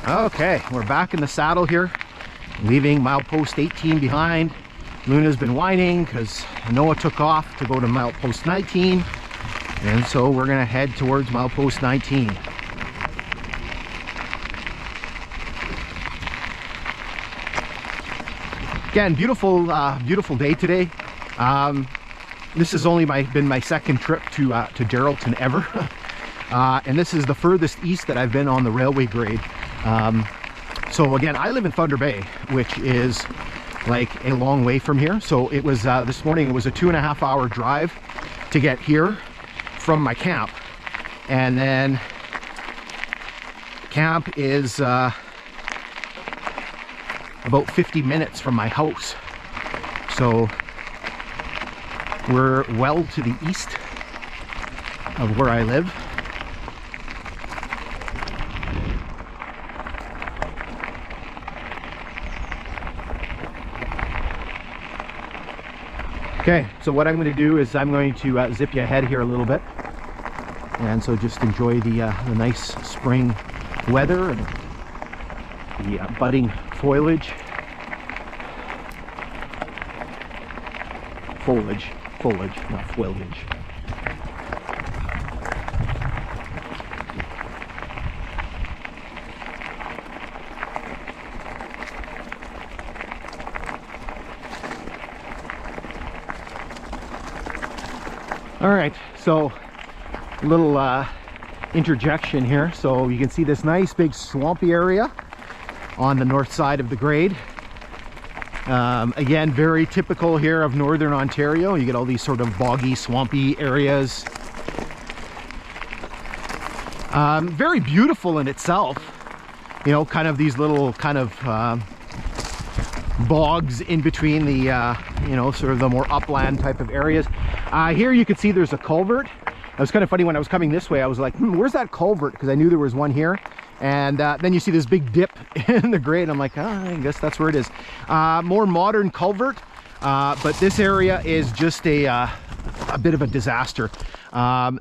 Okay, we're back in the saddle here, leaving milepost 18 behind. Luna's been whining because Noah took off to go to milepost 19, and so we're gonna head towards milepost 19. Again, beautiful day today. This has only been my second trip to Geraldton ever. And this is the furthest east that I've been on the railway grade. So again, I live in Thunder Bay, which is like a long way from here. So it was this morning, it was a 2.5 hour drive to get here from my camp. And then camp is about 50 minutes from my house. So we're well to the east of where I live. Okay, so what I'm going to do is I'm going to zip you ahead here a little bit, and so just enjoy the nice spring weather and the budding foliage. Foliage, not foliage. All right, so a little interjection here. So you can see this nice big swampy area on the north side of the grade. Again, very typical here of northern Ontario. You get all these sort of boggy, swampy areas. Very beautiful in itself. You know, kind of these little kind of bogs in between the, you know, sort of the more upland type of areas. Here you can see there's a culvert. It was kind of funny when I was coming this way. I was like, where's that culvert? Because I knew there was one here. And then you see this big dip in the grade. I'm like, oh, I guess that's where it is. More modern culvert, but this area is just a bit of a disaster.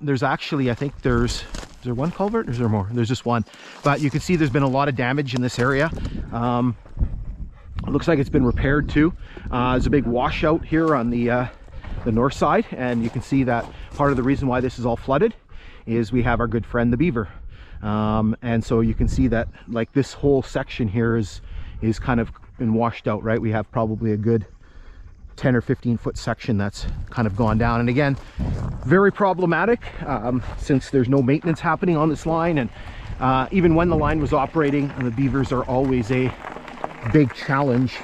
There's actually, I think is there one culvert or is there more? There's just one. But you can see there's been a lot of damage in this area. It looks like it's been repaired too. There's a big washout here on the north side, and you can see that part of the reason why this is all flooded is we have our good friend the beaver. And so you can see that like this whole section here is kind of been washed out, right? We have probably a good 10 or 15 foot section that's kind of gone down, and again, very problematic since there's no maintenance happening on this line. And even when the line was operating, the beavers are always a big challenge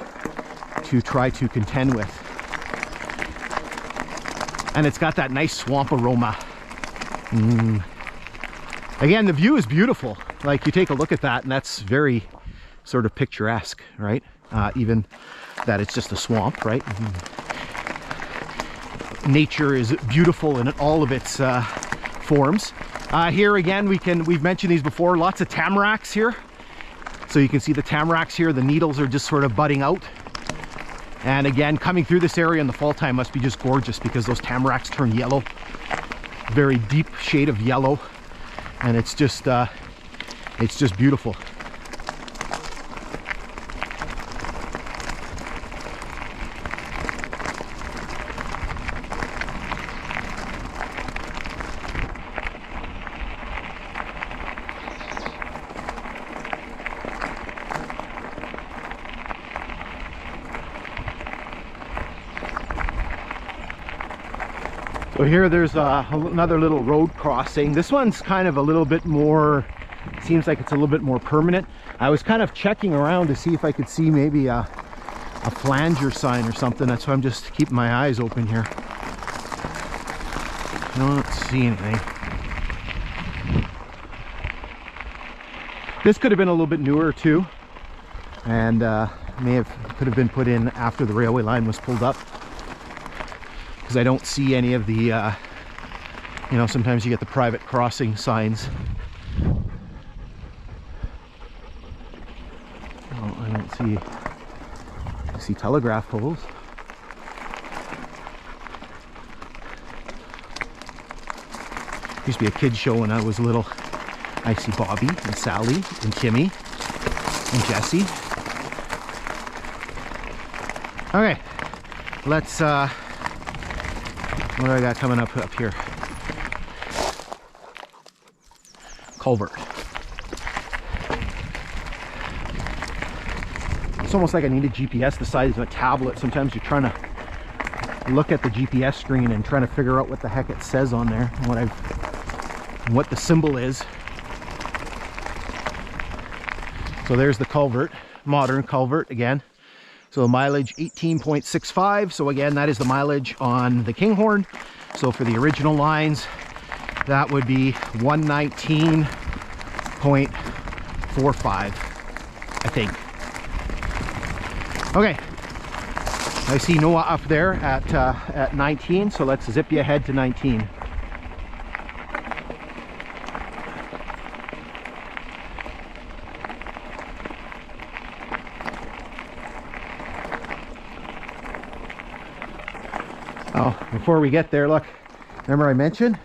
to try to contend with. And it's got that nice swamp aroma. Again, the view is beautiful. Like, you take a look at that and that's very sort of picturesque, right? Even that it's just a swamp, right? Nature is beautiful in all of its forms. Here again, we've mentioned these before, lots of tamaracks here. So you can see the tamaracks here, the needles are just sort of budding out. And again, coming through this area in the fall time must be just gorgeous because those tamaracks turn yellow. Very deep shade of yellow. And it's just beautiful. So here there's another little road crossing. This one's kind of a little bit more, seems like it's a little bit more permanent. I was kind of checking around to see if I could see maybe a flanger sign or something. That's why I'm just keeping my eyes open here. I don't see anything. This could have been a little bit newer too, and could have been put in after the railway line was pulled up. I don't see any of the, you know, sometimes you get the private crossing signs. Oh, I don't see telegraph poles. Used to be a kid show when I was little. I see Bobby and Sally and Kimmy. and Jesse. Okay, let's, what do I got coming up here? Culvert. It's almost like I need a GPS the size of a tablet. Sometimes you're trying to look at the GPS screen and trying to figure out what the heck it says on there and what the symbol is. So there's the culvert, modern culvert again. So mileage 18.65. So again, that is the mileage on the Kinghorn. So for the original lines, that would be 119.45, I think. Okay, I see Noah up there at 19, so let's zip you ahead to 19. Oh, before we get there, look, remember I mentioned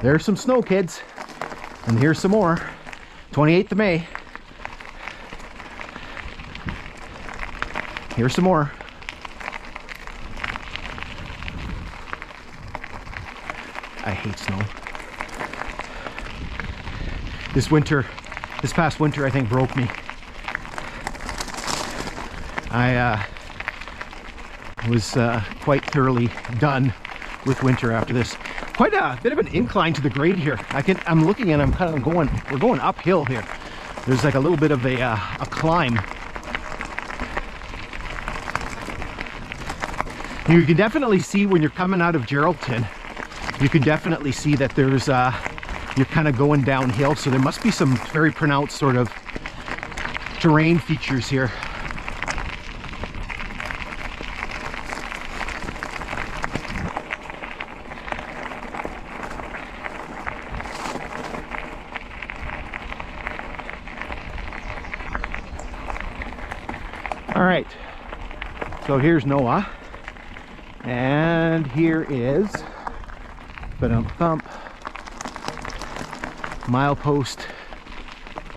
there's some snow, kids, and here's some more. 28th of May. Here's some more. I hate snow. This past winter, I think broke me. I was quite thoroughly done with winter after this. Quite a bit of an incline to the grade here. I'm looking and I'm kind of going, we're going uphill here. There's like a little bit of a climb. You can definitely see when you're coming out of Geraldton, you can definitely see that there's, you're kind of going downhill. So there must be some very pronounced sort of terrain features here. All right, so here's Noah, and here is milepost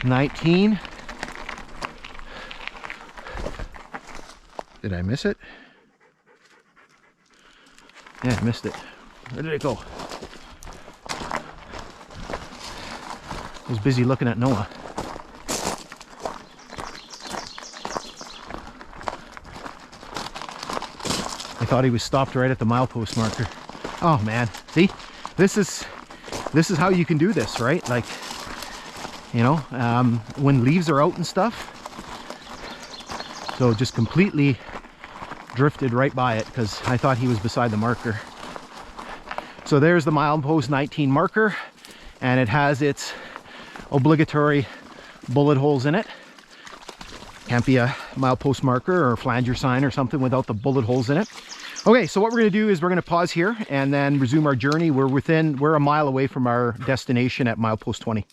19. Did I miss it? Yeah, I missed it. Where did it go? I was busy looking at Noah. I thought he was stopped right at the milepost marker. Oh man, see, this is how you can do this, right? Like, you know, when leaves are out and stuff. So just completely drifted right by it because I thought he was beside the marker. So there's the milepost 19 marker, and it has its obligatory bullet holes in it. Can't be a milepost marker or a flanger sign or something without the bullet holes in it. Okay, so what we're going to do is we're going to pause here and then resume our journey. We're a mile away from our destination at milepost 20.